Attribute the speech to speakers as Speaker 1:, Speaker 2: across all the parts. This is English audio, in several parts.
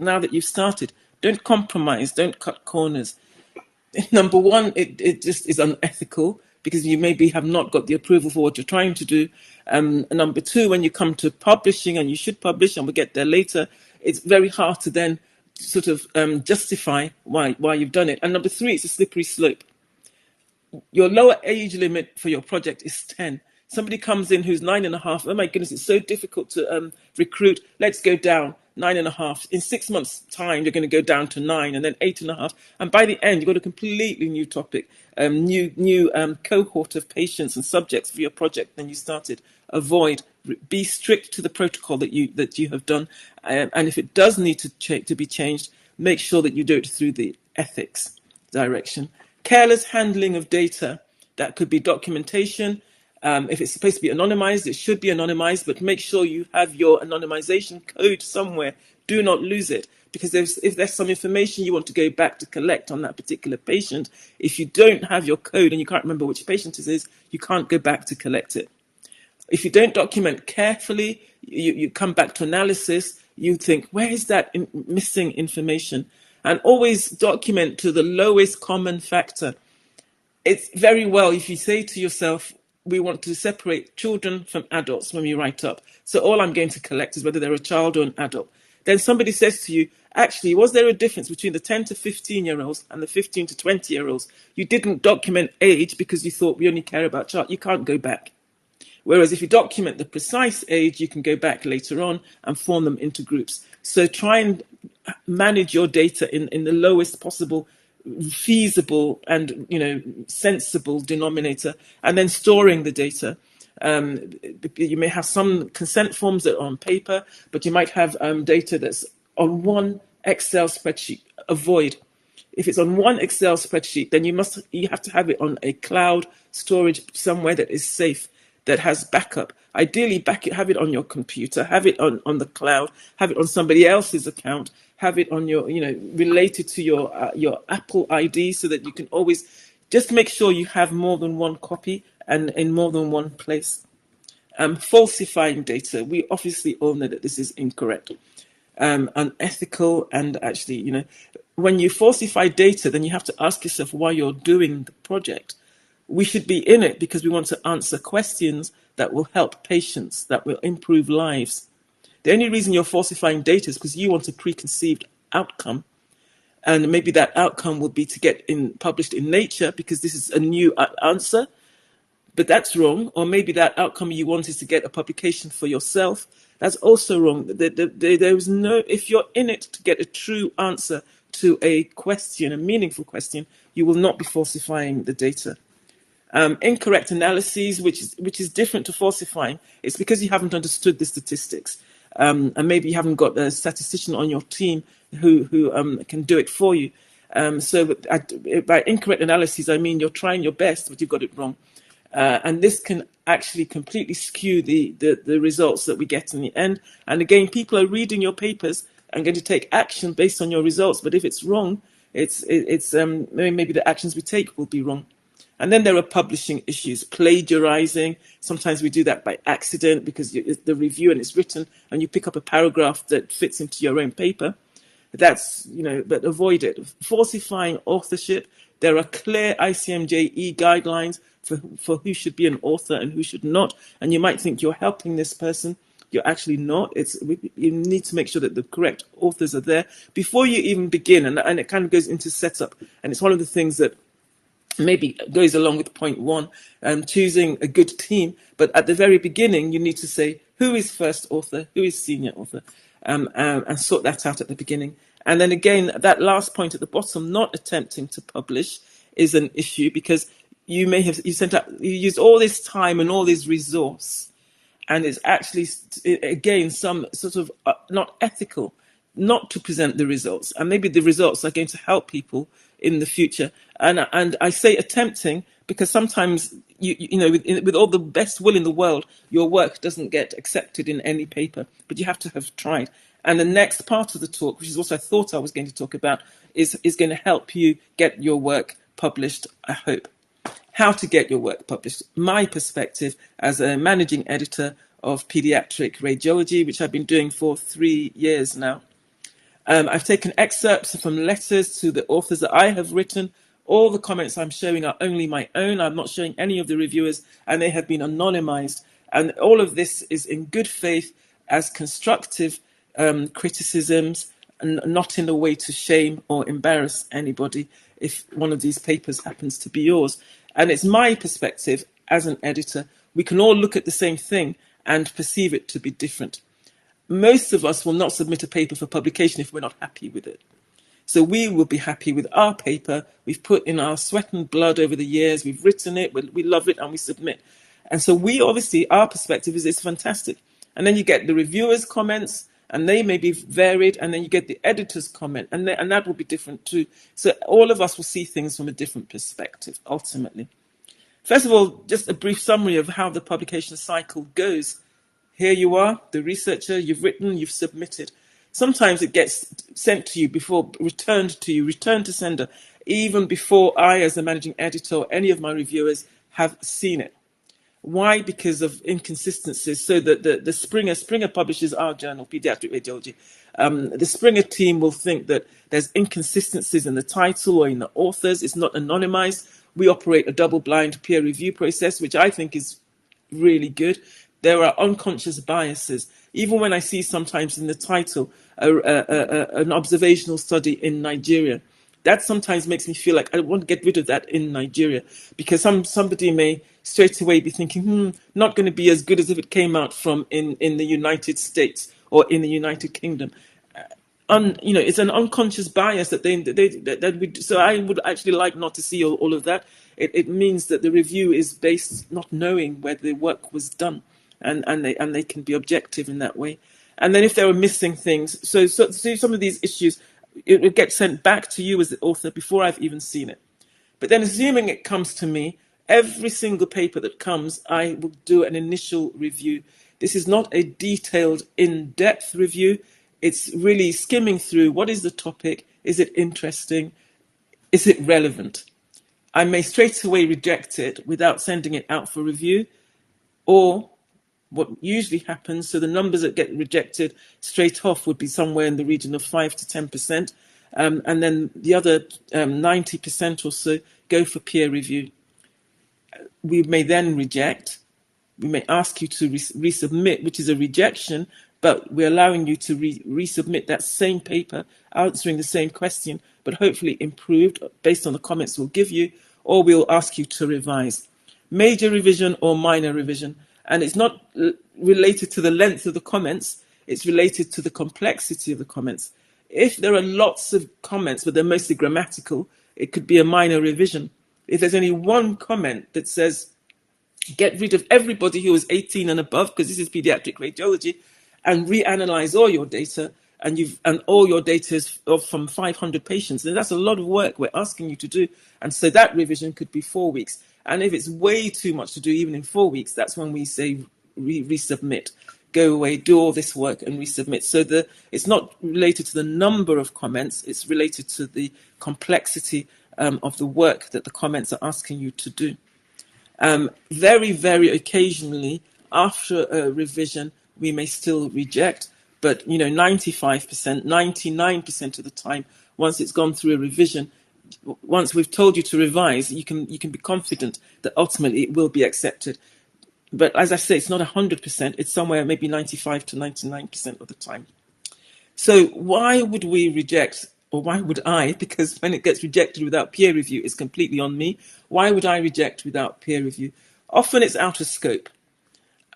Speaker 1: now that you've started, don't compromise, don't cut corners. Number one, it just is unethical because you maybe have not got the approval for what you're trying to do. Number two, when you come to publishing, and you should publish, and we'll get there later, it's very hard to then sort of justify why you've done it. And number three, it's a slippery slope. Your lower age limit for your project is 10. Somebody comes in who's 9.5. Oh my goodness, it's so difficult to recruit. Let's go down 9.5. In 6 months' time, you're going to go down to 9, and then 8.5. And by the end, you've got a completely new topic, new cohort of patients and subjects for your project than you started. Avoid. Be strict to the protocol that you have done, and if it does need to be changed, make sure that you do it through the ethics direction. Careless handling of data, that could be documentation. If it's supposed to be anonymized, it should be anonymized, but make sure you have your anonymization code somewhere. Do not lose it, because if there's some information you want to go back to collect on that particular patient, if you don't have your code and you can't remember which patient it is, you can't go back to collect it. If you don't document carefully, you come back to analysis, you think, where is that missing information? And always document to the lowest common factor. It's very well if you say to yourself, we want to separate children from adults when we write up. So all I'm going to collect is whether they're a child or an adult. Then somebody says to you, actually, was there a difference between the 10 to 15-year-olds and the 15 to 20-year-olds? You didn't document age because you thought we only care about child. You can't go back. Whereas if you document the precise age, you can go back later on and form them into groups. So try and manage your data in the lowest possible feasible and sensible denominator, and then storing the data. You may have some consent forms that are on paper, but you might have data that's on one Excel spreadsheet. Avoid. If it's on one Excel spreadsheet, then you have to have it on a cloud storage somewhere that is safe, that has backup. Ideally, have it on your computer, have it on the cloud, have it on somebody else's account, have it on your, related to your Apple ID, so that you can always just make sure you have more than one copy and in more than one place. Falsifying data, we obviously all know that this is incorrect, unethical, and actually, when you falsify data, then you have to ask yourself why you're doing the project. We should be in it because we want to answer questions that will help patients, that will improve lives. The only reason you're falsifying data is because you want a preconceived outcome. And maybe that outcome will be to get published in Nature because this is a new answer, but that's wrong. Or maybe that outcome you want is to get a publication for yourself. That's also wrong. There is no, if you're in it to get a true answer to a question, a meaningful question, you will not be falsifying the data. Incorrect analyses, which is different to falsifying. It's because you haven't understood the statistics, and maybe you haven't got a statistician on your team who can do it for you. So by incorrect analyses, I mean you're trying your best, but you've got it wrong, and this can actually completely skew the results that we get in the end. And again, people are reading your papers and going to take action based on your results. But if it's wrong, it's maybe the actions we take will be wrong. And then there are publishing issues, plagiarizing. Sometimes we do that by accident because the review and it's written and you pick up a paragraph that fits into your own paper. That's, but avoid it. Falsifying authorship. There are clear ICMJE guidelines for who should be an author and who should not. And you might think you're helping this person. You're actually not. You need to make sure that the correct authors are there before you even begin. And it kind of goes into setup. And it's one of the things that maybe goes along with point one, choosing a good team. But at the very beginning, you need to say, who is first author, who is senior author, and sort that out at the beginning. And then again, that last point at the bottom, not attempting to publish, is an issue because you used all this time and all this resource, and it's actually, again, some sort of not ethical not to present the results. And maybe the results are going to help people in the future. And I say attempting because sometimes, with all the best will in the world, your work doesn't get accepted in any paper, but you have to have tried. And the next part of the talk, which is what I thought I was going to talk about, is going to help you get your work published, I hope. How to get your work published. My perspective as a managing editor of pediatric radiology, which I've been doing for 3 years now. I've taken excerpts from letters to the authors that I have written. All the comments I'm showing are only my own. I'm not showing any of the reviewers, and they have been anonymized. And all of this is in good faith as constructive criticisms, and not in a way to shame or embarrass anybody if one of these papers happens to be yours. And it's my perspective as an editor. We can all look at the same thing and perceive it to be different. Most of us will not submit a paper for publication if we're not happy with it. So we will be happy with our paper. We've put in our sweat and blood over the years. We've written it. We love it, and we submit. And so we obviously, our perspective is it's fantastic. And then you get the reviewers' comments, and they may be varied. And then you get the editor's comment, and that will be different too. So all of us will see things from a different perspective, ultimately. First of all, just a brief summary of how the publication cycle goes. Here you are, the researcher, you've written, you've submitted. Sometimes it gets sent to you returned to sender, even before I, as the managing editor, or any of my reviewers have seen it. Why? Because of inconsistencies. So the Springer publishes our journal, Pediatric Radiology. The Springer team will think that there's inconsistencies in the title or in the authors. It's not anonymized. We operate a double-blind peer review process, which I think is really good. There are unconscious biases. Even when I see sometimes in the title an observational study in Nigeria, that sometimes makes me feel like I want to get rid of that in Nigeria, because somebody may straight away be thinking, not going to be as good as if it came out from in the United States or in the United Kingdom. It's an unconscious bias so I would actually like not to see all of that. It means that the review is based not knowing where the work was done, and they can be objective in that way. And then if there are missing things, so some of these issues, it would get sent back to you as the author before I've even seen it. But then assuming it comes to me, every single paper that comes, I will do an initial review. This is not a detailed, in-depth review. It's really skimming through, what is the topic? Is it interesting? Is it relevant? I may straight away reject it without sending it out for review, or what usually happens, so the numbers that get rejected straight off would be somewhere in the region of 5 to 10%, and then the other 90% or so go for peer review. We may then reject. We may ask you to resubmit, which is a rejection, but we're allowing you to resubmit that same paper, answering the same question, but hopefully improved based on the comments we'll give you, or we'll ask you to revise. Major revision or minor revision. And it's not related to the length of the comments, it's related to the complexity of the comments. If there are lots of comments, but they're mostly grammatical, it could be a minor revision. If there's only one comment that says, get rid of everybody who is 18 and above, because this is pediatric radiology, and reanalyze all your data, and all your data is from 500 patients, and that's a lot of work we're asking you to do. And so that revision could be 4 weeks. And if it's way too much to do, even in 4 weeks, that's when we say resubmit. Go away, do all this work and resubmit. So it's not related to the number of comments, it's related to the complexity of the work that the comments are asking you to do. Very, very occasionally, after a revision, we may still reject, but 95%, 99% of the time, once it's gone through a revision, once we've told you to revise, you can be confident that ultimately it will be accepted. But as I say, it's not 100%, it's somewhere maybe 95 to 99% of the time. So why would we reject, or why would I, because when it gets rejected without peer review, it's completely on me. Why would I reject without peer review? Often it's out of scope.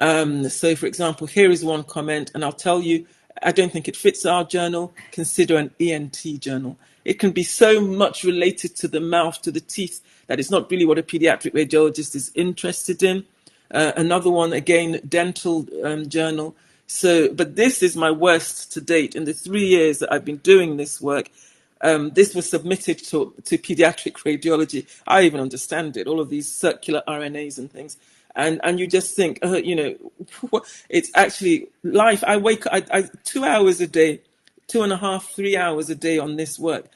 Speaker 1: So for example, here is one comment, and I'll tell you, I don't think it fits our journal. Consider an ENT journal. It can be so much related to the mouth, to the teeth, that it's not really what a pediatric radiologist is interested in. Another one, again, dental journal. So, but this is my worst to date. In the 3 years that I've been doing this work, this was submitted to pediatric radiology. I even understand it, all of these circular RNAs and things. And you just think, it's actually life. I wake up 2 hours a day, 2.5, 3 hours a day on this work.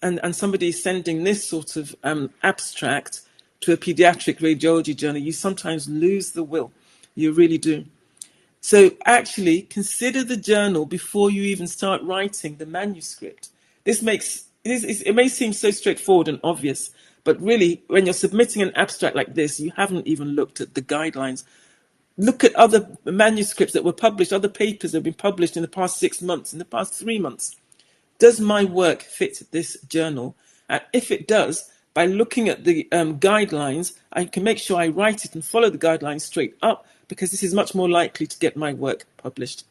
Speaker 1: And somebody sending this sort of abstract to a pediatric radiology journal, you sometimes lose the will. You really do. So actually consider the journal before you even start writing the manuscript. It may seem so straightforward and obvious, but really when you're submitting an abstract like this, you haven't even looked at the guidelines. Look at other manuscripts that were published, other papers that have been published in the past 6 months, in the past 3 months. Does my work fit this journal? And if it does, by looking at the guidelines, I can make sure I write it and follow the guidelines straight up, because this is much more likely to get my work published.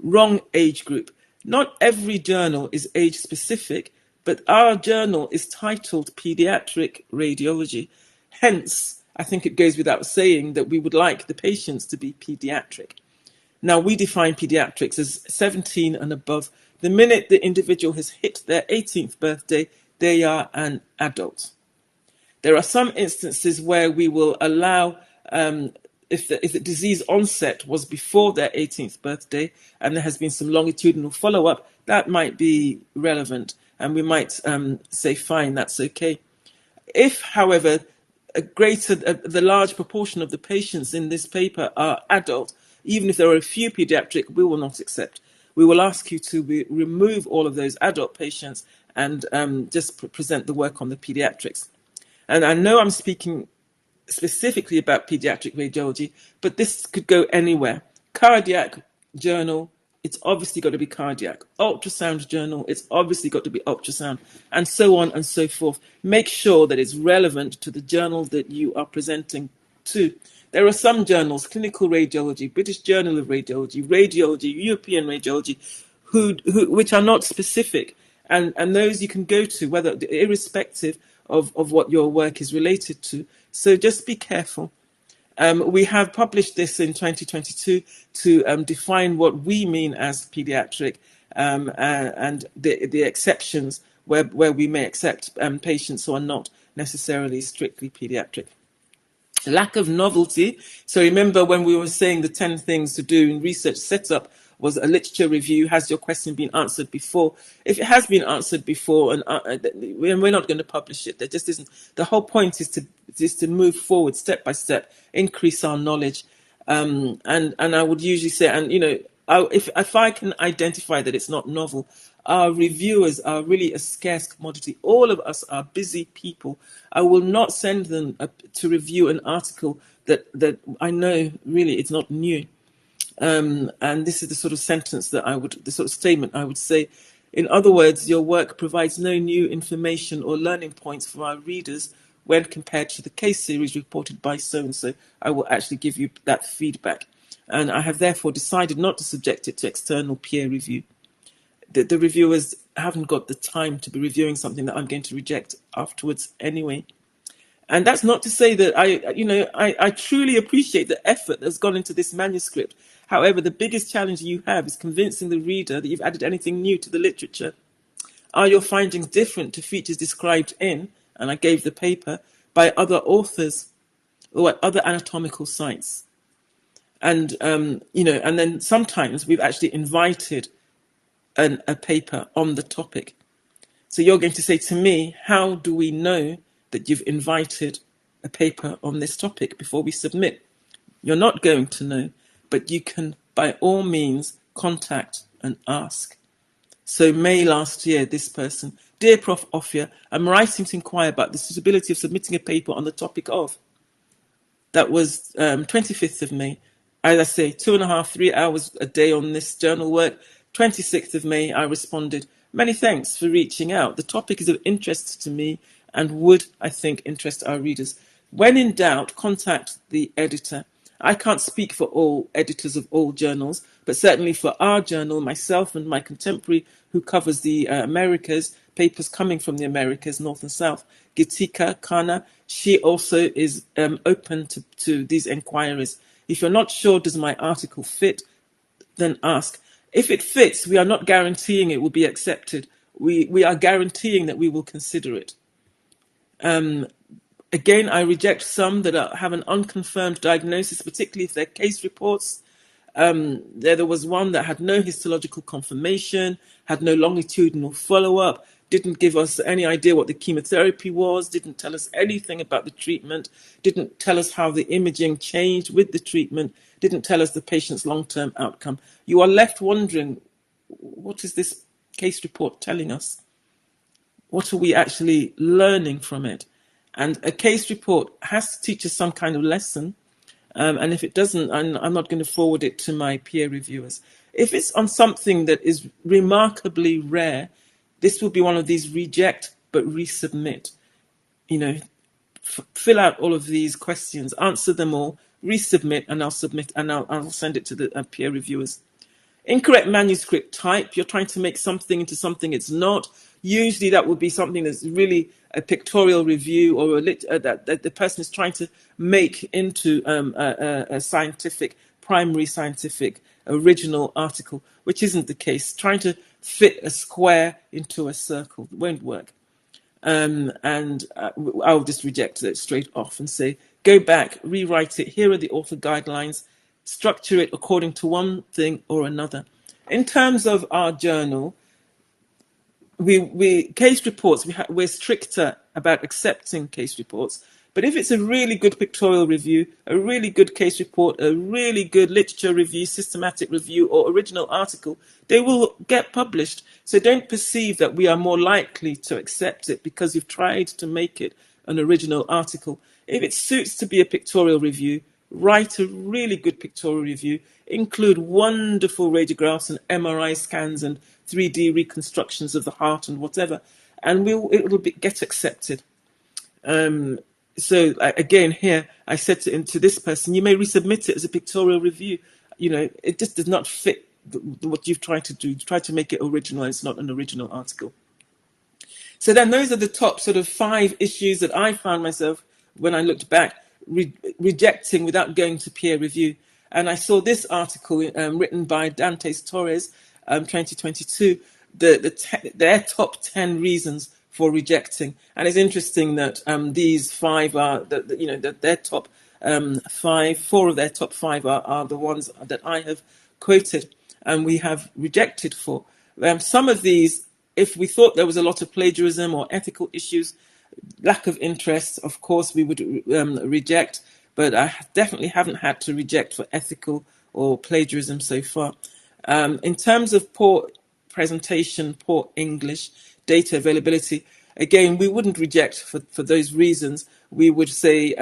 Speaker 1: Wrong age group. Not every journal is age specific, but our journal is titled Pediatric Radiology. Hence, I think it goes without saying that we would like the patients to be pediatric. Now, we define pediatrics as 17 and above. The minute the individual has hit their 18th birthday, they are an adult. There are some instances where we will allow, if the disease onset was before their 18th birthday and there has been some longitudinal follow-up, that might be relevant, and we might say, fine, that's okay. If, however, the large proportion of the patients in this paper are adult, even if there are a few pediatric, we will not accept. We will ask you to remove all of those adult patients and just present the work on the pediatrics. And I know I'm speaking specifically about pediatric radiology, but this could go anywhere. Cardiac journal, it's obviously got to be cardiac. Ultrasound journal, it's obviously got to be ultrasound, and so on and so forth. Make sure that it's relevant to the journal that you are presenting to. There are some journals, Clinical Radiology, British Journal of Radiology, Radiology, European Radiology, which are not specific, and those you can go to, whether irrespective of what your work is related to. So just be careful. We have published this in 2022 to define what we mean as pediatric, and the exceptions where we may accept patients who are not necessarily strictly pediatric. Lack of novelty. So remember when we were saying the 10 things to do in research setup was a literature review. Has your question been answered before? If it has been answered before, and we're not going to publish it. There just isn't. The whole point is to move forward step by step, increase our knowledge, and I would usually say, and if I can identify that it's not novel, our reviewers are really a scarce commodity. All of us are busy people. I will not send them to review an article that I know really it's not new. And this is the sort of the sort of statement I would say. In other words, your work provides no new information or learning points for our readers when compared to the case series reported by so-and-so. I will actually give you that feedback. And I have therefore decided not to subject it to external peer review. The reviewers haven't got the time to be reviewing something that I'm going to reject afterwards anyway. And that's not to say that I truly appreciate the effort that's gone into this manuscript. However, the biggest challenge you have is convincing the reader that you've added anything new to the literature. Are your findings different to features described in, and I gave the paper, by other authors or at other anatomical sites? And, and then sometimes we've actually invited a paper on the topic. So you're going to say to me, how do we know that you've invited a paper on this topic before we submit? You're not going to know, but you can, by all means, contact and ask. So May last year, this person, dear Prof. Offiah, I'm writing to inquire about the suitability of submitting a paper on the topic of. That was 25th of May. As I say, 2.5, 3 hours a day on this journal work. 26th of May, I responded, many thanks for reaching out. The topic is of interest to me and would, I think, interest our readers. When in doubt, contact the editor. I can't speak for all editors of all journals, but certainly for our journal, myself and my contemporary who covers the Americas, papers coming from the Americas, North and South, Gitika Kana, she also is open to these inquiries. If you're not sure, does my article fit, then ask. If it fits, we are not guaranteeing it will be accepted. We are guaranteeing that we will consider it. Again, I reject some that have an unconfirmed diagnosis, particularly if they're case reports. There was one that had no histological confirmation, had no longitudinal follow-up. didn't give us any idea what the chemotherapy was, didn't tell us anything about the treatment, didn't tell us how the imaging changed with the treatment, didn't tell us the patient's long-term outcome. You are left wondering, what is this case report telling us? What are we actually learning from it? And a case report has to teach us some kind of lesson. And if it doesn't, I'm not going to forward it to my peer reviewers. If it's on something that is remarkably rare, this will be one of these reject but resubmit. Fill out all of these questions, answer them all, resubmit, and I'll submit, and I'll send it to the peer reviewers. Incorrect manuscript type. You're trying to make something into something it's not. Usually that would be something that's really a pictorial review, or that the person is trying to make into a scientific, primary scientific, original article, which isn't the case. Trying to fit a square into a circle won't work. And I'll just reject it straight off and say, go back, rewrite it. Here are the author guidelines. Structure it according to one thing or another. In terms of our journal, we case reports, we're stricter about accepting case reports. But if it's a really good pictorial review, a really good case report, a really good literature review, systematic review, or original article, they will get published. So don't perceive that we are more likely to accept it because you've tried to make it an original article. If it suits to be a pictorial review, write a really good pictorial review, include wonderful radiographs and MRI scans and 3D reconstructions of the heart and whatever, and it will get accepted. So again, here I said to this person, you may resubmit it as a pictorial review. It just does not fit what you've tried to do. Try to make it original, and it's not an original article. So then those are the top sort of 5 issues that I found myself, when I looked back, rejecting without going to peer review. And I saw this article written by Dantes Torres, 2022, their top 10 reasons for rejecting. And it's interesting that these 5 are, their top 5, 4 of their top 5 are the ones that I have quoted and we have rejected for. Some of these, if we thought there was a lot of plagiarism or ethical issues, lack of interest, of course, we would reject, but I definitely haven't had to reject for ethical or plagiarism so far. In terms of poor presentation, poor English, data availability, again, we wouldn't reject for those reasons. We would say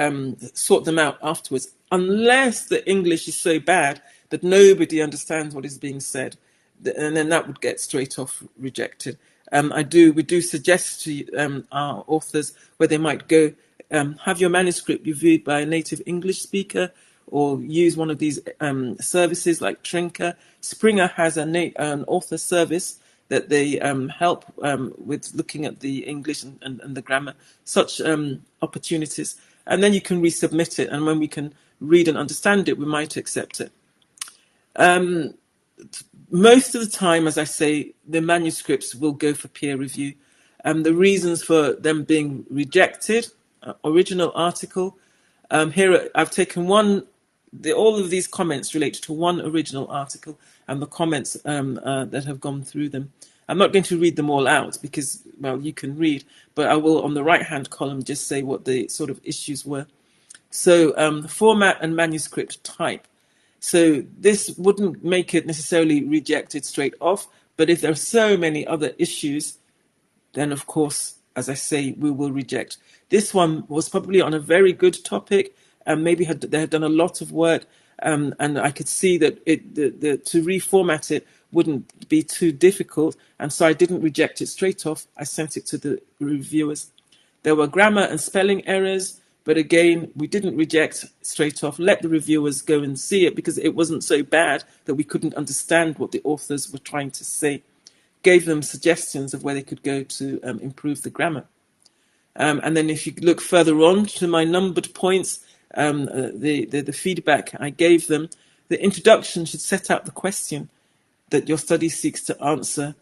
Speaker 1: sort them out afterwards, unless the English is so bad that nobody understands what is being said, and then that would get straight off rejected. We do suggest to our authors where they might go, have your manuscript reviewed by a native English speaker, or use one of these services like Trinker. Springer has an author service that they help with looking at the English and the grammar, such opportunities. And then you can resubmit it, and when we can read and understand it, we might accept it. Most of the time, as I say, the manuscripts will go for peer review. The reasons for them being rejected, original article. Here I've taken all of these comments relate to one original article and the comments that have gone through them. I'm not going to read them all out because, well, you can read, but I will on the right-hand column just say what the sort of issues were. So format and manuscript type. So this wouldn't make it necessarily rejected straight off, but if there are so many other issues, then of course, as I say, we will reject. This one was probably on a very good topic, and maybe they had done a lot of work, and I could see that to reformat it wouldn't be too difficult, and so I didn't reject it straight off. I sent it to the reviewers. There were grammar and spelling errors, but again, we didn't reject straight off. Let the reviewers go and see it because it wasn't so bad that we couldn't understand what the authors were trying to say. Gave them suggestions of where they could go to improve the grammar. And then if you look further on to my numbered points, the feedback I gave them, the introduction should set out the question that your study seeks to answer.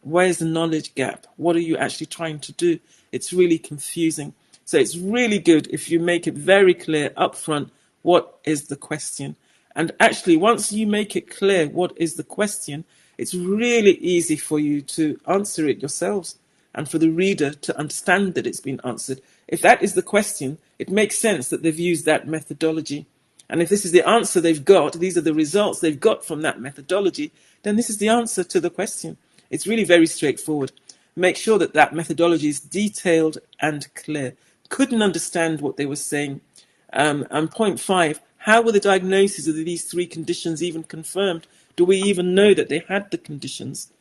Speaker 1: Where's the knowledge gap? What are you actually trying to do? It's really confusing. So it's really good if you make it very clear up front what is the question. And actually, once you make it clear what is the question, it's really easy for you to answer it yourselves. and for the reader to understand that it's been answered. If that is the question, it makes sense that they've used that methodology. And if this is the answer they've got, these are the results they've got from that methodology, then this is the answer to the question. It's really very straightforward. Make sure that that methodology is detailed and clear. Couldn't understand what they were saying. And point 5, how were the diagnoses of these 3 conditions even confirmed? Do we even know that they had the conditions?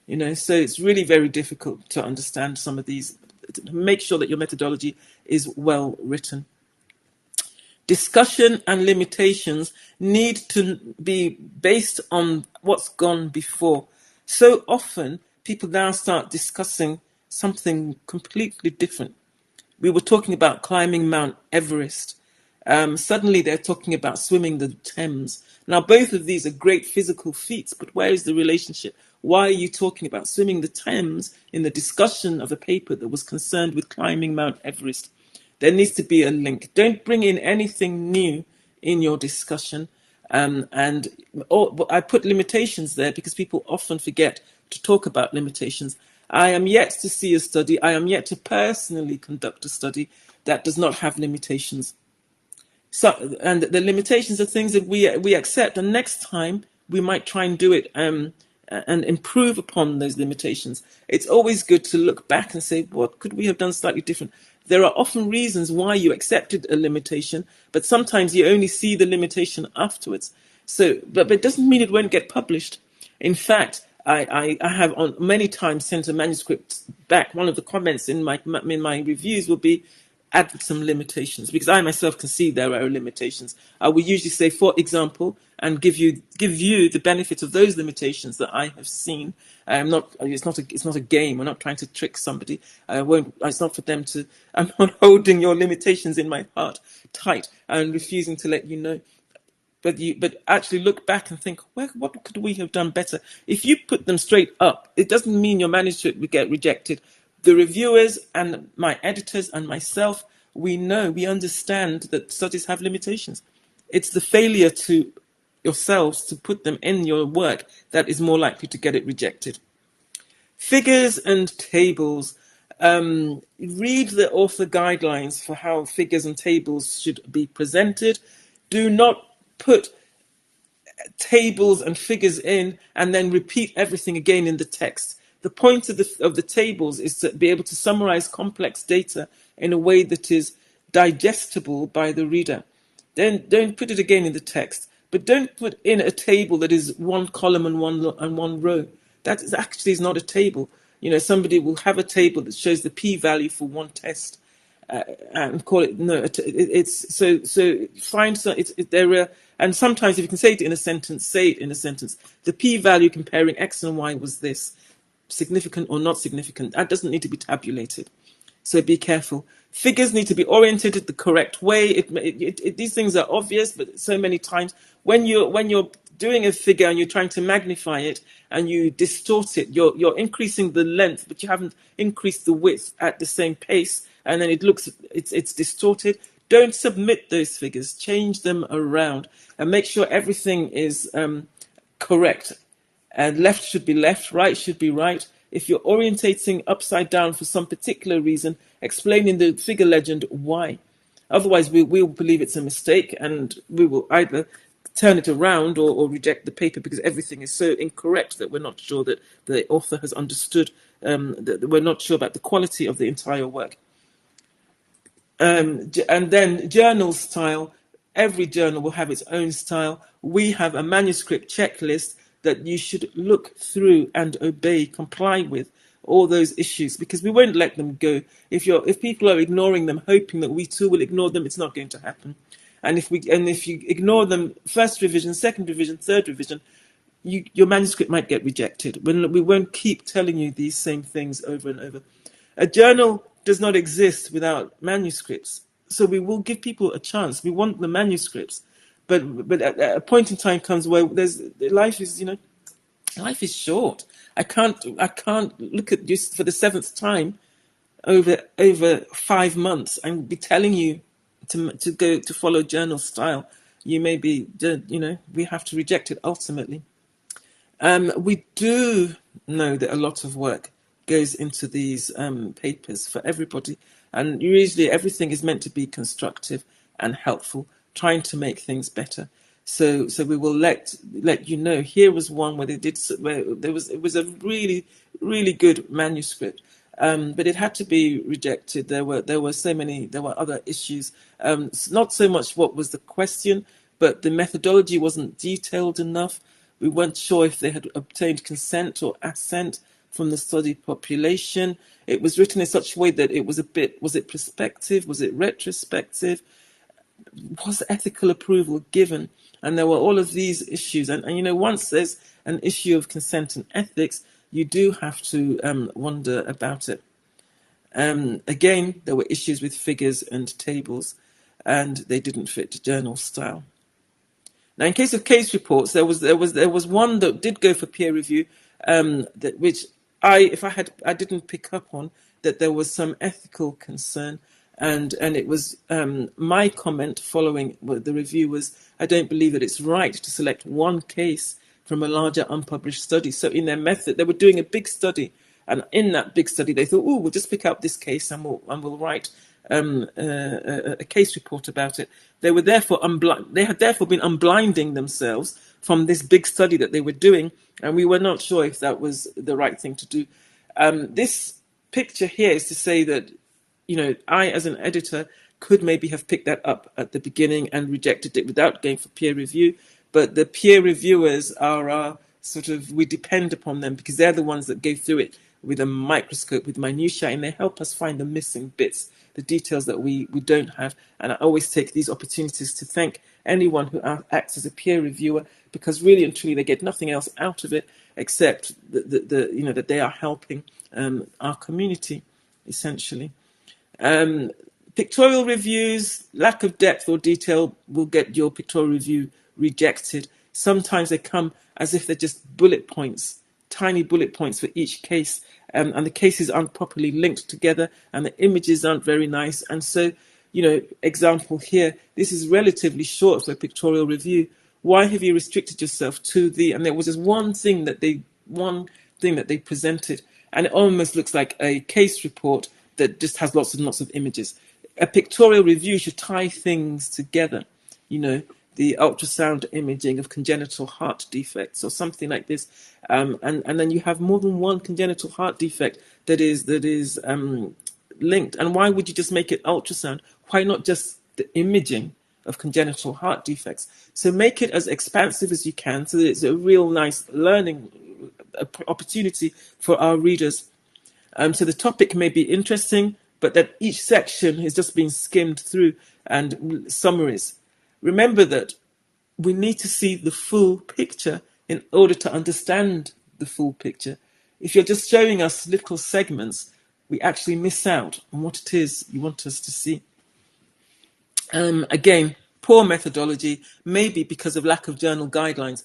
Speaker 1: So it's really very difficult to understand some of these. Make sure that your methodology is well written. Discussion and limitations need to be based on what's gone before. So often, people now start discussing something completely different. We were talking about climbing Mount Everest. Suddenly, they're talking about swimming the Thames. Now, both of these are great physical feats, but where is the relationship? Why are you talking about swimming the Thames in the discussion of a paper that was concerned with climbing Mount Everest? There needs to be a link. Don't bring in anything new in your discussion. I put limitations there because people often forget to talk about limitations. I am yet to see a study, I am yet to personally conduct a study that does not have limitations. So, and the limitations are things that we accept, and next time we might try and do it and improve upon those limitations. It's always good to look back and say, what could we have done slightly different? There are often reasons why you accepted a limitation, but sometimes you only see the limitation afterwards. So, but it doesn't mean it won't get published. In fact, I have on many times sent a manuscript back. One of the comments in my reviews will be, add some limitations, because I myself can see there are limitations. I will usually say, for example, and give you the benefit of those limitations that I have seen. I'm not. It's not a game. I'm not trying to trick somebody. I won't. It's not for them to. I'm not holding your limitations in my heart tight and refusing to let you know. But actually look back and think, what could we have done better? If you put them straight up, it doesn't mean your manuscript will get rejected. The reviewers and my editors and myself, we understand that studies have limitations. It's the failure to yourselves to put them in your work that is more likely to get it rejected. Figures and tables. Read the author guidelines for how figures and tables should be presented. Do not put tables and figures in and then repeat everything again in the text. The point of the tables is to be able to summarize complex data in a way that is digestible by the reader. Then don't put it again in the text, but don't put in a table that is 1 column and one row. That is actually not a table. Somebody will have a table that shows the p-value for one test. And call it it's so find some and sometimes if you can say it in a sentence, say it in a sentence. The p-value comparing x and y was this, significant or not significant. That doesn't need to be tabulated, so be careful. Figures need to be oriented the correct way. These things are obvious, but so many times when you're doing a figure and you're trying to magnify it and you distort it, you're increasing the length, but you haven't increased the width at the same pace, and then it's distorted. Don't submit those figures. Change them around and make sure everything is correct. And left should be left, right should be right. If you're orientating upside down for some particular reason, explain in the figure legend why. Otherwise, we will believe it's a mistake, and we will either turn it around or reject the paper because everything is so incorrect that we're not sure that the author has understood, that we're not sure about the quality of the entire work. And then journal style. Every journal will have its own style. We have a manuscript checklist that you should look through and obey, comply with all those issues, because we won't let them go. If people are ignoring them, hoping that we too will ignore them, it's not going to happen. And if you ignore them, first revision, second revision, third revision, your manuscript might get rejected. We won't keep telling you these same things over and over. A journal does not exist without manuscripts, so we will give people a chance. We want the manuscripts, but at a point in time comes where life is short. I can't look at you for the 7th time over 5 months and be telling you to follow journal style. You may be, we have to reject it ultimately. We do know that a lot of work goes into these papers for everybody. And usually everything is meant to be constructive and helpful, trying to make things better. So we will let you know. Here was one where they did where it was a really good manuscript, but it had to be rejected. There were other issues. Not so much what was the question, but the methodology wasn't detailed enough. We weren't sure if they had obtained consent or assent from the study population. It was written in such a way that it was was it prospective? Was it retrospective? Was ethical approval given? And there were all of these issues. And once there's an issue of consent and ethics, you do have to wonder about it. Again, there were issues with figures and tables, and they didn't fit journal style. Now, in case of case reports, there was one that did go for peer review, which I didn't pick up on, that there was some ethical concern, and it was my comment following the review was, I don't believe that it's right to select one case from a larger unpublished study. So in their method, they were doing a big study, and in that big study, they thought, oh, we'll just pick up this case and we'll write a case report about it. They had therefore been unblinding themselves from this big study that they were doing, and we were not sure if that was the right thing to do. This picture here is to say that, I as an editor could maybe have picked that up at the beginning and rejected it without going for peer review, but the peer reviewers are we depend upon them because they're the ones that go through it with a microscope, with minutiae, and they help us find the missing bits, the details that we don't have. And I always take these opportunities to thank anyone who acts as a peer reviewer, because really and truly they get nothing else out of it except that they are helping our community, essentially. Pictorial reviews, lack of depth or detail will get your pictorial review rejected. Sometimes they come as if they're just bullet points, tiny bullet points for each case, and the cases aren't properly linked together, and the images aren't very nice. And so, example here, this is relatively short for a pictorial review. Why have you restricted yourself to and there was just one thing that they presented, and it almost looks like a case report that just has lots and lots of images. A pictorial review should tie things together, the ultrasound imaging of congenital heart defects or something like this, and then you have more than one congenital heart defect that is linked. And why would you just make it ultrasound? Why not just the imaging of congenital heart defects? So make it as expansive as you can, so that it's a real nice learning opportunity for our readers. So the topic may be interesting, but that each section has just been skimmed through and summaries. Remember that we need to see the full picture in order to understand the full picture. If you're just showing us little segments, we actually miss out on what it is you want us to see. Again, poor methodology, maybe because of lack of journal guidelines.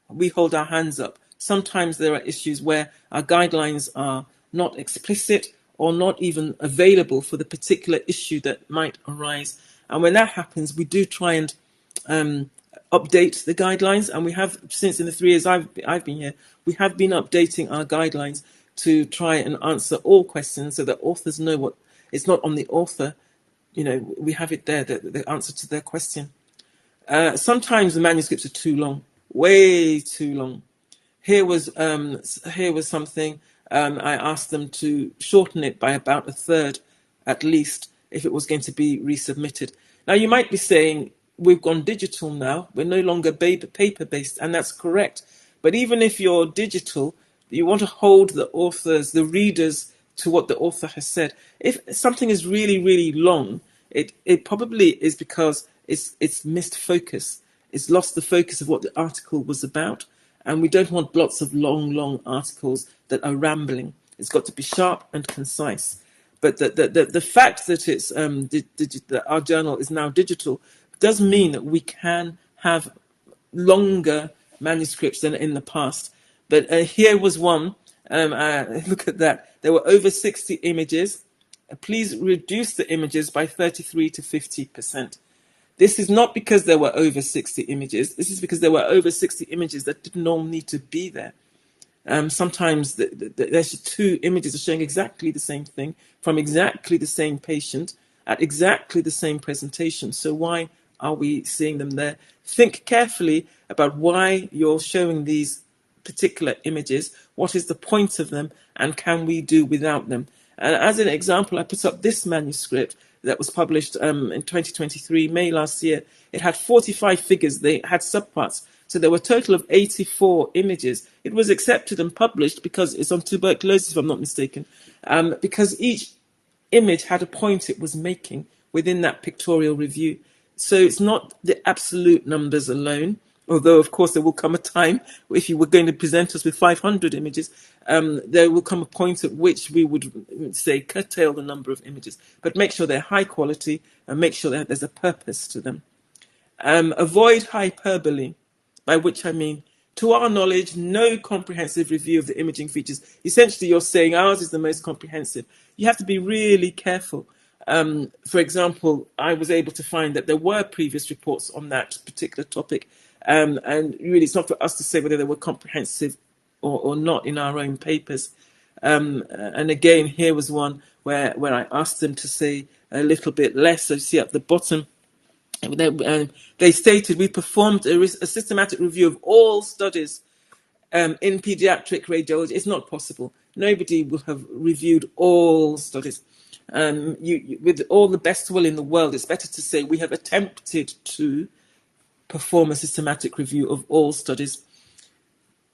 Speaker 1: We hold our hands up. Sometimes there are issues where our guidelines are not explicit or not even available for the particular issue that might arise. And when that happens, we do try and update the guidelines. And we have, since in the 3 years I've been here, we have been updating our guidelines to try and answer all questions so that authors know what it's not on the author. We have it there, the answer to their question. Sometimes the manuscripts are too long, way too long. Here was something. I asked them to shorten it by about a third, at least, if it was going to be resubmitted. Now, you might be saying, we've gone digital now. We're no longer paper-based, and that's correct. But even if you're digital, you want to hold the readers, to what the author has said. If something is really, really long, it probably is because it's missed focus. It's lost the focus of what the article was about. And we don't want lots of long articles that are rambling. It's got to be sharp and concise. But the fact that it's that our journal is now digital does mean that we can have longer manuscripts than in the past. But here was one. Look at that. There were over 60 images. Please reduce the images by 33 to 50%. This is not because there were over 60 images. This is because there were over 60 images that didn't all need to be there. Sometimes there's two images are showing exactly the same thing from exactly the same patient at exactly the same presentation. So why are we seeing them there? Think carefully about why you're showing these particular images. What is the point of them, and can we do without them? And as an example, I put up this manuscript that was published in 2023, May last year. It had 45 figures. They had subparts. So there were a total of 84 images. It was accepted and published because it's on tuberculosis, if I'm not mistaken, because each image had a point it was making within that pictorial review. So it's not the absolute numbers alone, although, of course, there will come a time if you were going to present us with 500 images, there will come a point at which we would say curtail the number of images, but make sure they're high quality and make sure that there's a purpose to them. Avoid hyperbole, by which I mean, to our knowledge, no comprehensive review of the imaging features. Essentially, you're saying ours is the most comprehensive. You have to be really careful. For example, I was able to find that there were previous reports on that particular topic, and really it's not for us to say whether they were comprehensive or not in our own papers. And again, here was one where I asked them to say a little bit less. So you see at the bottom, they stated, we performed a systematic review of all studies in pediatric radiology. It's not possible. Nobody will have reviewed all studies. With all the best will in the world, it's better to say we have attempted to perform a systematic review of all studies.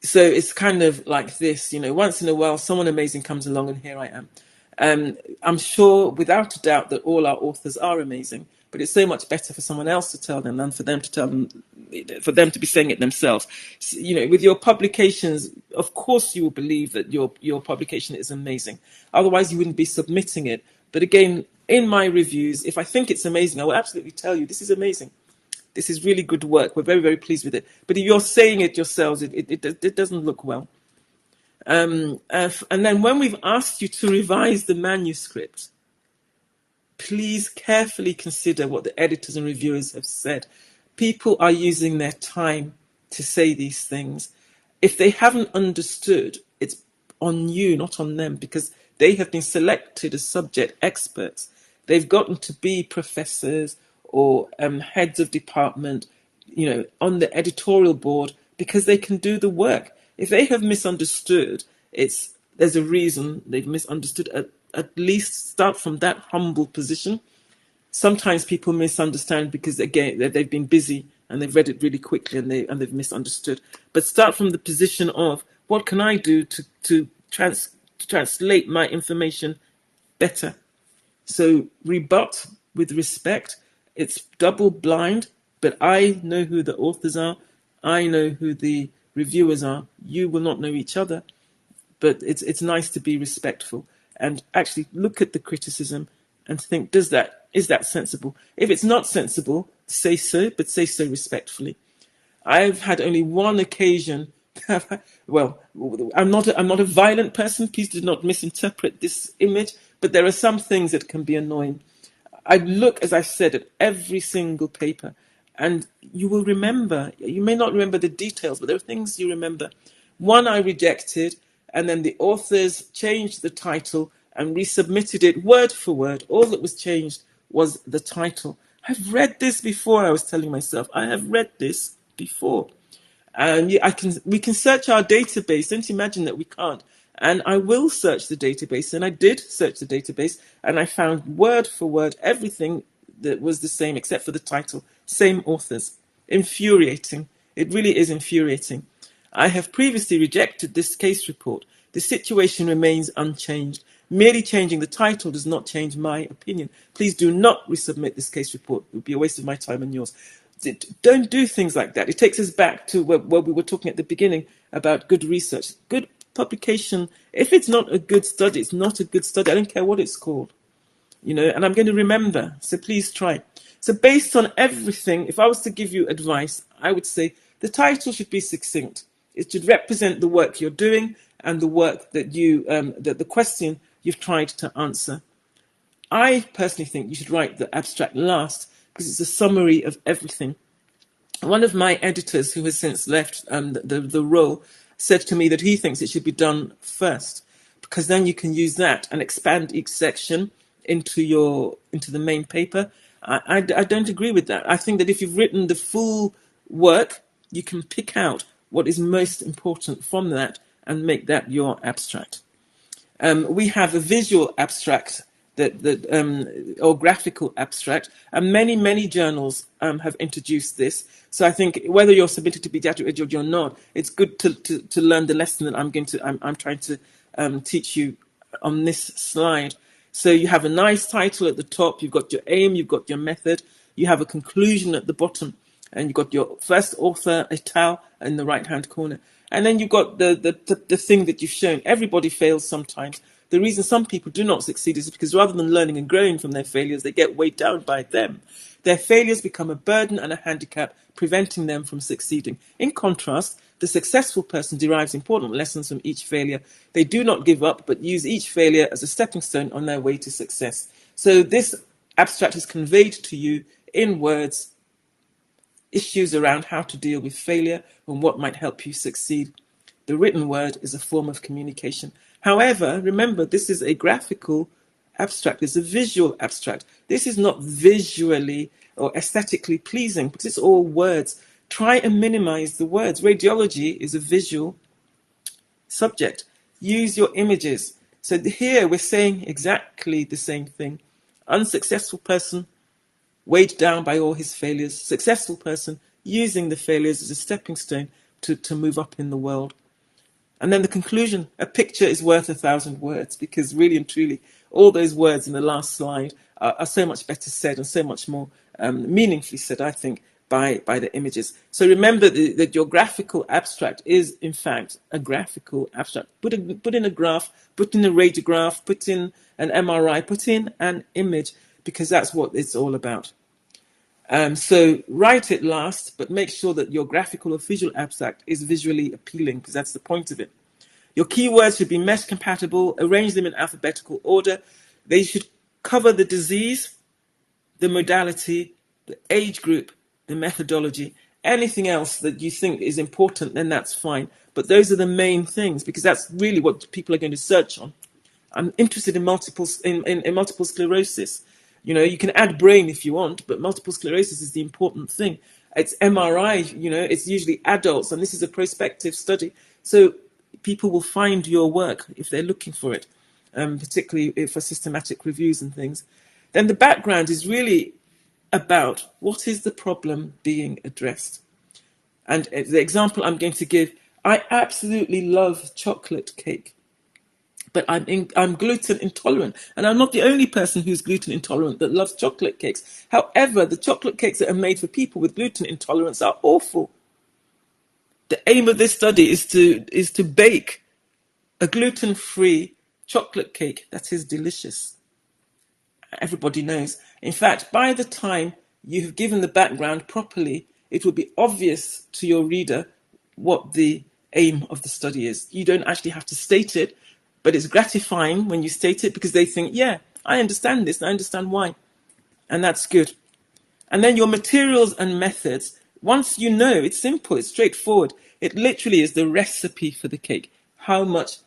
Speaker 1: So it's kind of like this, once in a while, someone amazing comes along and here I am. I'm sure without a doubt that all our authors are amazing, but it's so much better for someone else to tell them than for them to tell them, for them to be saying it themselves. So, with your publications, of course you will believe that your publication is amazing. Otherwise you wouldn't be submitting it. But again, in my reviews, if I think it's amazing, I will absolutely tell you, this is amazing. This is really good work. We're very, very pleased with it. But if you're saying it yourselves, it doesn't look well. And then when we've asked you to revise the manuscript, please carefully consider what the editors and reviewers have said. People are using their time to say these things. If they haven't understood, it's on you, not on them, because they have been selected as subject experts. They've gotten to be professors or heads of department, on the editorial board because they can do the work. If they have misunderstood, there's a reason they've misunderstood. At least start from that humble position. Sometimes people misunderstand because, again, they've been busy and they've read it really quickly and they've misunderstood. But start from the position of, what can I do to translate my information better? So rebut with respect. It's double blind, but I know who the authors are. I know who the reviewers are. You will not know each other, but it's nice to be respectful and actually look at the criticism and think, is that sensible? If it's not sensible, say so, but say so respectfully. I've had only one occasion. Well, I'm not a violent person. Please do not misinterpret this image. But there are some things that can be annoying. I look, as I said, at every single paper, and you will remember. You may not remember the details, but there are things you remember. One I rejected, and then the authors changed the title and resubmitted it word for word. All that was changed was the title. I've read this before, I was telling myself. I have read this before. And we can search our database. Don't imagine that we can't. And I will search the database. And I did search the database. And I found word for word everything that was the same except for the title. Same authors. Infuriating. It really is infuriating. I have previously rejected this case report. The situation remains unchanged. Merely changing the title does not change my opinion. Please do not resubmit this case report. It would be a waste of my time and yours. Don't do things like that. It takes us back to where we were talking at the beginning about good research. Good publication, if it's not a good study, it's not a good study. I don't care what it's called, and I'm going to remember. So please try. So based on everything, if I was to give you advice, I would say the title should be succinct. It should represent the work you're doing and the work that the question you've tried to answer. I personally think you should write the abstract last because it's a summary of everything. One of my editors, who has since left the role, said to me that he thinks it should be done first, because then you can use that and expand each section into the main paper. I don't agree with that. I think that if you've written the full work, you can pick out what is most important from that and make that your abstract. We have a visual abstract or graphical abstract, and many journals have introduced this. So I think whether you're submitted to pediatric radiology or not, it's good to learn the lesson that I'm trying to teach you on this slide. So you have a nice title at the top, you've got your aim, you've got your method, you have a conclusion at the bottom, and you've got your first author, etal, in the right-hand corner. And then you've got the thing that you've shown. Everybody fails sometimes. The reason some people do not succeed is because rather than learning and growing from their failures, they get weighed down by them. Their failures become a burden and a handicap, preventing them from succeeding. In contrast, the successful person derives important lessons from each failure. They do not give up, but use each failure as a stepping stone on their way to success. So this abstract is conveyed to you in words, issues around how to deal with failure and what might help you succeed. The written word is a form of communication. However, remember, this is a graphical abstract. It's a visual abstract. This is not visually or aesthetically pleasing, because it's all words. Try and minimize the words. Radiology is a visual subject. Use your images. So here we're saying exactly the same thing. Unsuccessful person, weighed down by all his failures. Successful person, using the failures as a stepping stone to move up in the world. And then the conclusion, a picture is worth 1,000 words, because really and truly, all those words in the last slide are so much better said and so much more meaningfully said, I think, by the images. So remember that your graphical abstract is, in fact, a graphical abstract. Put in a graph, put in a radiograph, put in an MRI, put in an image, because that's what it's all about. So write it last, but make sure that your graphical or visual abstract is visually appealing, because that's the point of it. Your keywords should be mesh compatible, arrange them in alphabetical order. They should cover the disease, the modality, the age group, the methodology. Anything else that you think is important, then that's fine. But those are the main things, because that's really what people are going to search on. I'm interested in multiple sclerosis. You know, you can add brain if you want, but multiple sclerosis is the important thing. It's MRI, you know, it's usually adults, and this is a prospective study. So people will find your work if they're looking for it, particularly for systematic reviews and things. Then the background is really about what is the problem being addressed. And the example I'm going to give, I absolutely love chocolate cake, but I'm gluten intolerant, and I'm not the only person who's gluten intolerant that loves chocolate cakes. However, the chocolate cakes that are made for people with gluten intolerance are awful. The aim of this study is to bake a gluten-free chocolate cake that is delicious. Everybody knows. In fact, by the time you have given the background properly, it will be obvious to your reader what the aim of the study is. You don't actually have to state it, but it's gratifying when you state it, because they think, yeah, I understand this, I understand why. And that's good. And then your materials and methods, once you know, it's simple, it's straightforward. It literally is the recipe for the cake. How much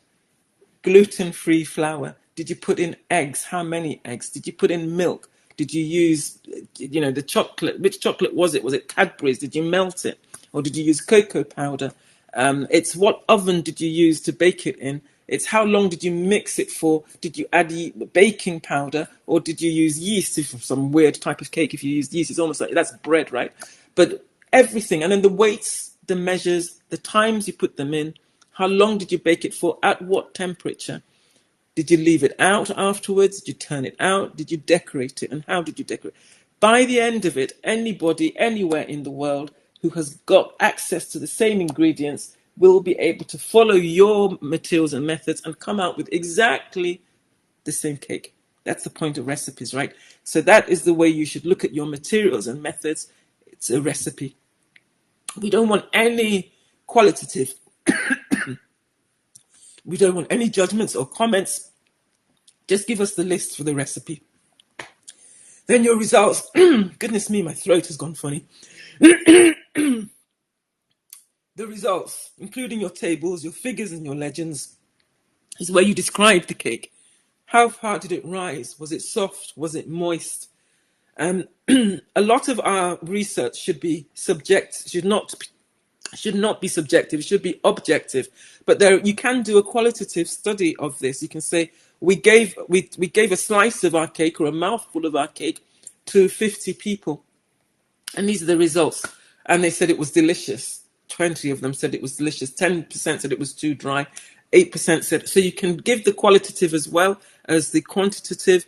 Speaker 1: gluten-free flour? Did you put in eggs? How many eggs? Did you put in milk? Did you use, you know, the chocolate? Which chocolate was it? Was it Cadbury's? Did you melt it? Or did you use cocoa powder? It's what oven did you use to bake it in? It's how long did you mix it for? Did you add baking powder, or did you use yeast? If some weird type of cake, if you used yeast, it's almost like that's bread, right? But everything, and then the weights, the measures, the times you put them in, how long did you bake it for, at what temperature? Did you leave it out afterwards? Did you turn it out? Did you decorate it? And how did you decorate? By the end of it, anybody, anywhere in the world who has got access to the same ingredients will be able to follow your materials and methods and come out with exactly the same cake. That's the point of recipes, right? So that is the way you should look at your materials and methods. It's a recipe. We don't want any qualitative, we don't want any judgments or comments. Just give us the list for the recipe. Then your results, goodness me, my throat has gone funny. The results, including your tables, your figures, and your legends, is where you describe the cake. How far did it rise? Was it soft? Was it moist? A lot of our research should be should not be subjective. It should be objective. But there, you can do a qualitative study of this. You can say we gave a slice of our cake or a mouthful of our cake to 50 people, and these are the results. And they said it was delicious. 20 of them said it was delicious. 10% said it was too dry. 8% said so. You can give the qualitative as well as the quantitative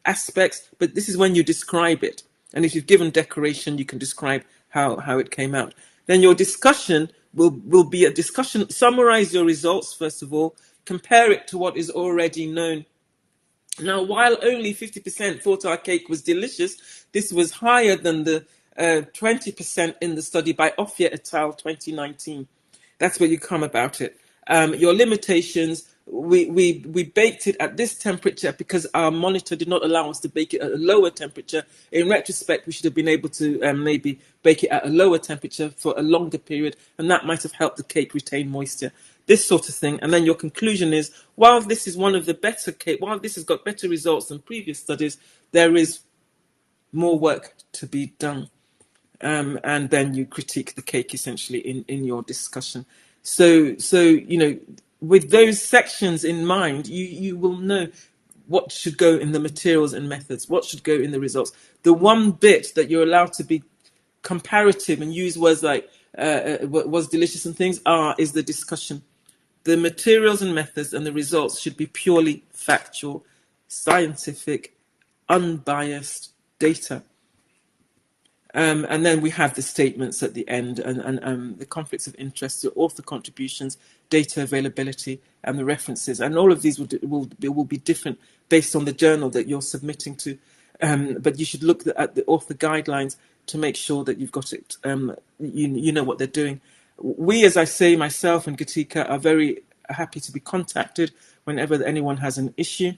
Speaker 1: aspects, but this is when you describe it. And if you've given decoration, you can describe how it came out. Then your discussion will be a discussion. Summarize your results first of all. Compare it to what is already known. Now, while only 50% thought our cake was delicious, this was higher than the 20% in the study by Offiah et al. 2019. That's where you come about it. Your limitations, we baked it at this temperature because our monitor did not allow us to bake it at a lower temperature. In retrospect, we should have been able to maybe bake it at a lower temperature for a longer period, and that might have helped the cake retain moisture. This sort of thing. And then your conclusion is, while this is one of the better cake, while this has got better results than previous studies, there is more work to be done. And then you critique the cake essentially in your discussion. So with those sections in mind, you will know what should go in the materials and methods, what should go in the results. The one bit that you're allowed to be comparative and use words like was delicious and things is the discussion. The materials and methods and the results should be purely factual, scientific, unbiased data. And then we have the statements at the end and the conflicts of interest, the author contributions, data availability, and the references. And all of these will be different based on the journal that you're submitting to. But you should look at the author guidelines to make sure that you've got it, you know what they're doing. We, as I say, myself and Gatika, are very happy to be contacted whenever anyone has an issue.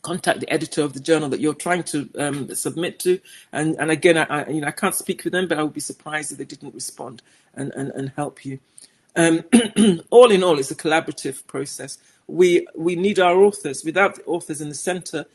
Speaker 1: Contact the editor of the journal that you're trying to submit to, and again, I can't speak for them, but I would be surprised if they didn't respond and help you. All in all, it's a collaborative process. We need our authors. Without the authors in the centre,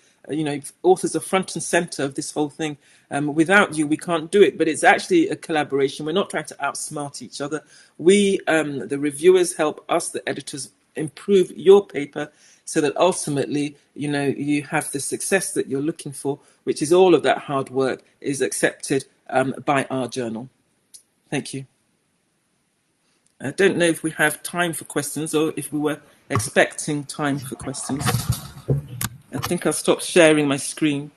Speaker 1: authors are front and centre of this whole thing. Without you, we can't do it. But it's actually a collaboration. We're not trying to outsmart each other. We, the reviewers, help us, the editors, improve your paper so that ultimately, you have the success that you're looking for, which is all of that hard work is accepted by our journal. Thank you. I don't know if we have time for questions or if we were expecting time for questions. I think I'll stop sharing my screen.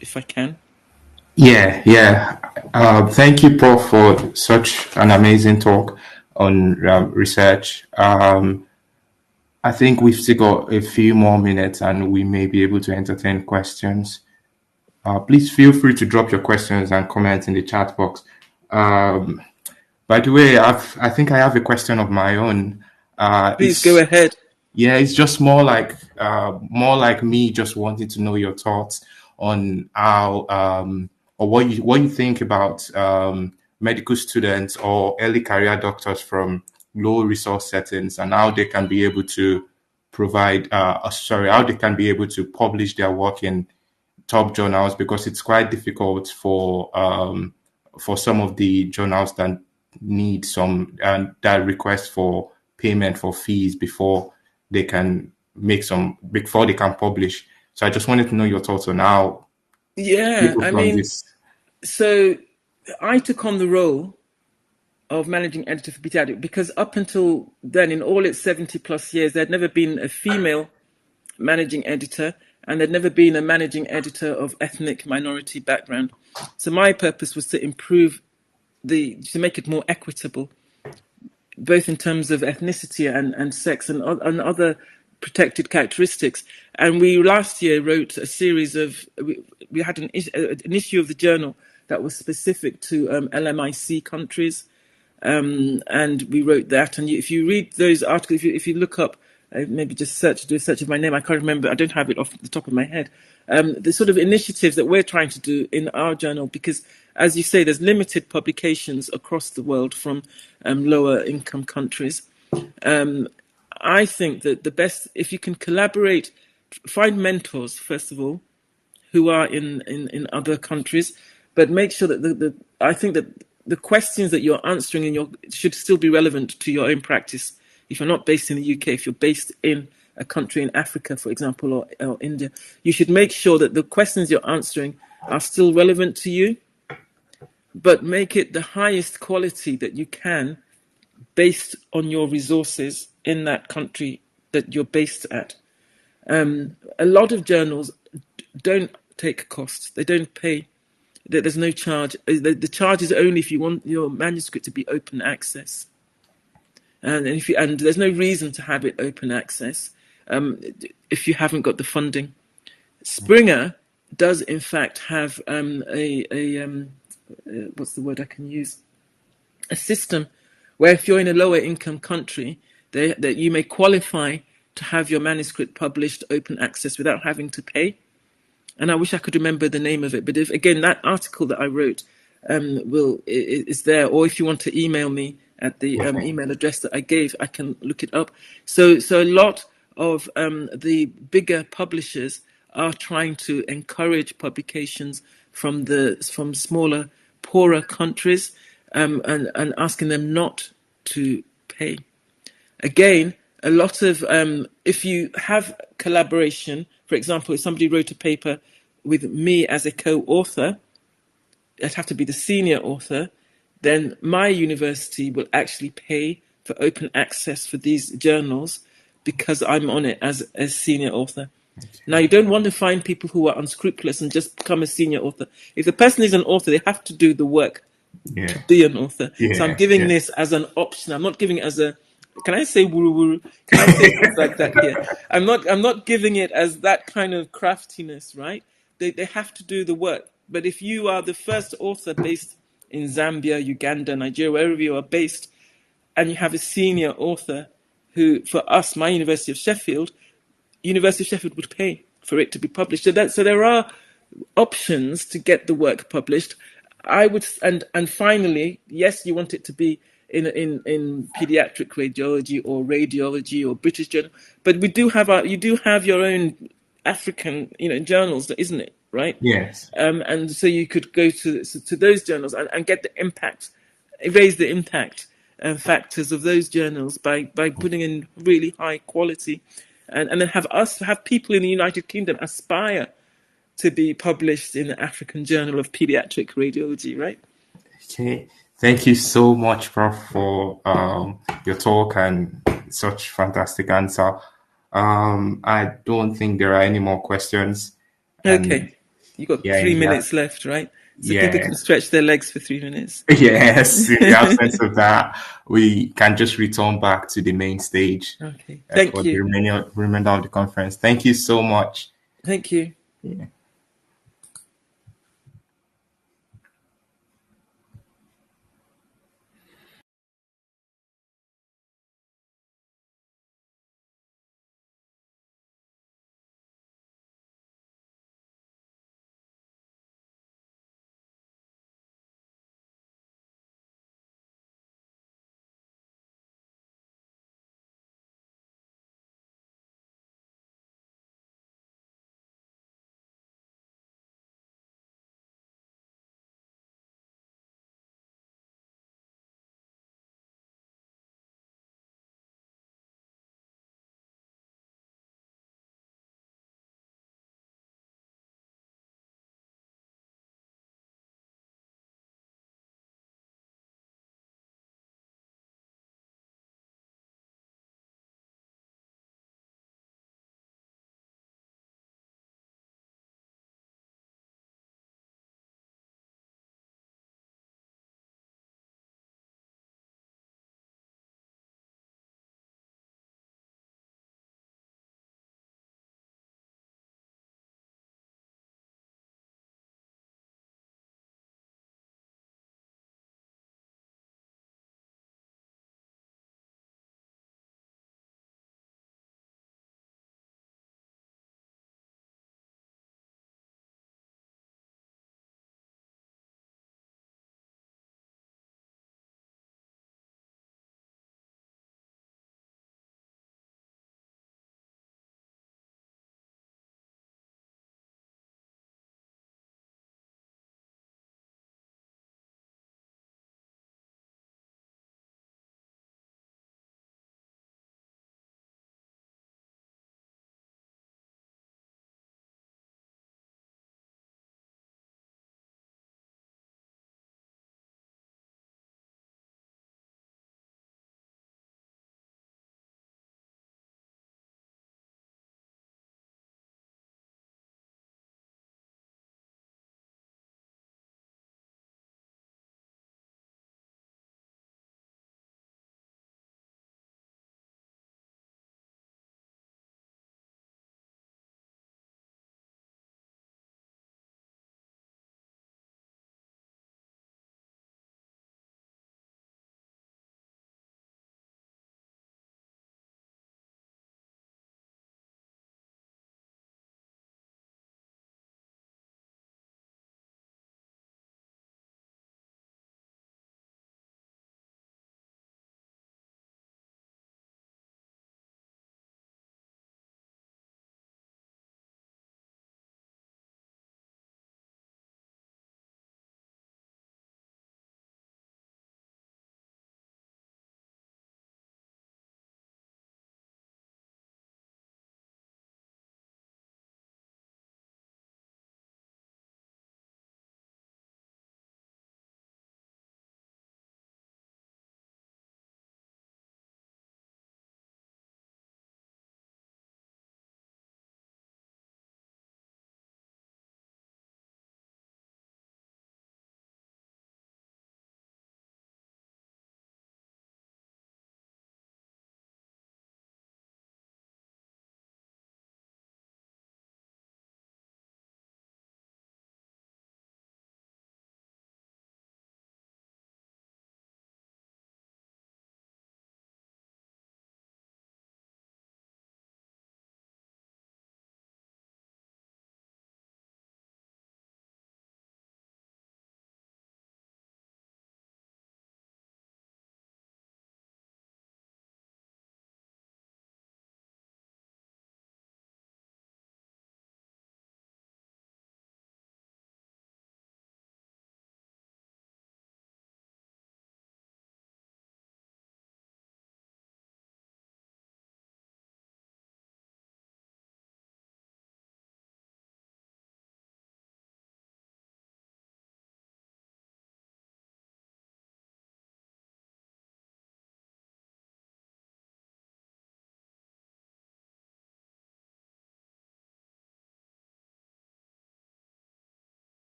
Speaker 1: If I can.
Speaker 2: Yeah. Thank you, Prof, for such an amazing talk on research. I think we've still got a few more minutes and we may be able to entertain questions. Please feel free to drop your questions and comments in the chat box. By the way, I think I have a question of my own.
Speaker 1: Please go ahead.
Speaker 2: Yeah, it's just more like me just wanting to know your thoughts on how or what you think about medical students or early career doctors from low resource settings and how they can be able to provide how they can be able to publish their work in top journals, because it's quite difficult for some of the journals that need some that request for payment for fees before they can publish. So I just wanted to know your thoughts on how.
Speaker 1: Yeah, so I took on the role of managing editor for Pediatric because up until then, in all its 70 plus years, there'd never been a female managing editor, and there'd never been a managing editor of ethnic minority background. So my purpose was to to make it more equitable, both in terms of ethnicity and sex and other protected characteristics. And we last year wrote a series of, we had an issue of the journal that was specific to LMIC countries. And we wrote that. And if you read those articles, if you look up maybe just do a search of my name. I can't remember. I don't have it off the top of my head. The sort of initiatives that we're trying to do in our journal, because as you say, there's limited publications across the world from lower income countries. I think that the best, if you can collaborate, find mentors, first of all, who are in other countries, but make sure that I think that the questions that you're answering should still be relevant to your own practice. If you're not based in the UK, if you're based in a country in Africa, for example, or India, you should make sure that the questions you're answering are still relevant to you, but make it the highest quality that you can based on your resources in that country that you're based at. A lot of journals don't take costs. They don't pay. There's no charge. The charge is only if you want your manuscript to be open access. And there's no reason to have it open access if you haven't got the funding. Springer does in fact have what's the word I can use? A system where if you're in a lower income country, that you may qualify to have your manuscript published open access without having to pay. And I wish I could remember the name of it. But if again, that article that I wrote is there, or if you want to email me at the email address that I gave, I can look it up. So a lot of the bigger publishers are trying to encourage publications from smaller, poorer countries, and asking them not to pay. Again, a lot of if you have collaboration, for example, if somebody wrote a paper with me as a co-author, it'd have to be the senior author, then my university will actually pay for open access for these journals because I'm on it as a senior author. Now, you don't want to find people who are unscrupulous and just become a senior author. If the person is an author, they have to do the work to be an author. So I'm giving this as an option. I'm not giving it as a, can I say wuru wuru? Can I say things like that here? I'm not giving it as that kind of craftiness, right? They have to do the work. But if you are the first author based in Zambia, Uganda, Nigeria, wherever you are based, and you have a senior author who, for us, my University of Sheffield would pay for it to be published. So there are options to get the work published. I would, and finally, yes, you want it to be in pediatric radiology or radiology or British Journal, but you do have your own African, journals, isn't it? Right?
Speaker 2: Yes.
Speaker 1: And so you could go to those journals and get the impact, raise the impact factors of those journals by putting in really high quality, and then have people in the United Kingdom aspire to be published in the African Journal of Pediatric Radiology, right?
Speaker 2: Okay. Thank you so much, Prof, for your talk and such fantastic answer. I don't think there are any more questions.
Speaker 1: Okay. You got 3 minutes left, right? So people can stretch their legs for 3 minutes.
Speaker 2: Yes, in the absence of that, we can just return back to the main stage.
Speaker 1: Okay. Thank you.
Speaker 2: The remainder of the conference. Thank you so much.
Speaker 1: Thank you.
Speaker 2: Yeah.